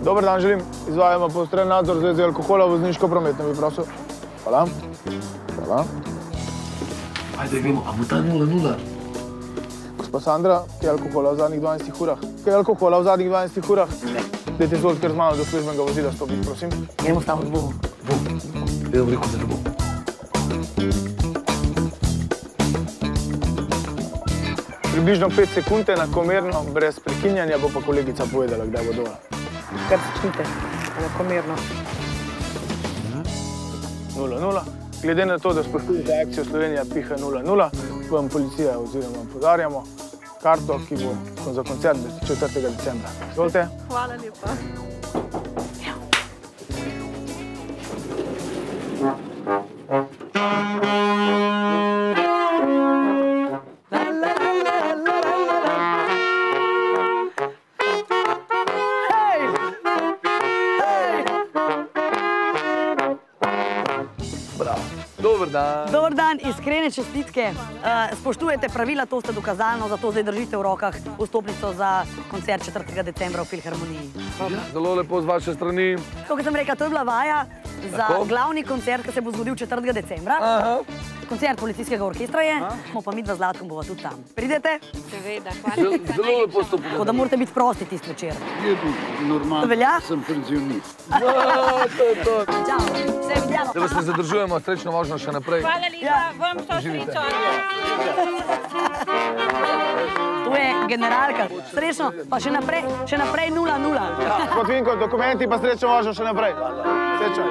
Dober dan, želim. Izvajamo poostren nadzor v zvezi alkohola v vozniško prometno, bi prosil. Hvala. Hvala. Ajde, gremo. A bo ta 0-0? Gospa Sandra, kaj je alkohola v zadnjih 12 urah? Kaj je alkohola v zadnjih 12 urah? Dajte izvolite kar z mano do službenega vozila stopiti, prosim. Gremo staviti Bogu. Jaz bom rekel, da ne bo. Približno 5 sekund enakomerno, brez prekinjanja, bo pa kolegica povedala, kdaj bo dol. Kar začnite, enakomerno. 0-0. Glede na to, da spoštujete akcijo Slovenija piha 0-0, vam policija oziroma podarjamo karto, ki bo za koncert 4. decembra. Izvolite. Hvala lepa. Dobar dan, iskrene čestitke. Spoštujete pravila, to ste dokazalno, zato zdaj držite v rokah vstopnico za koncert 4. decembra v Filharmoniji. Zelo lepo z vaše strani. To, kot sem rekla, to je bila vaja za glavni koncert, ki se bo zgodil 4. decembra. Koncert policijskega orkestra je, smo pa midva z Zlatkom bova tudi tam. Pridete? Seveda, hvala. Zelo lepo ste povedali. Tako da morate biti prosti tist večer. Je normalno, sem penzionist. To je to. Čau, se vidimo. Da vas ne zadržujemo, srečno možno še naprej. Hvala lepa, vam so srečo. Tu je generalka. Srečno, pa še naprej 0-0. Gospod Vinko, dokumenti pa srečno možno še naprej. Srečno.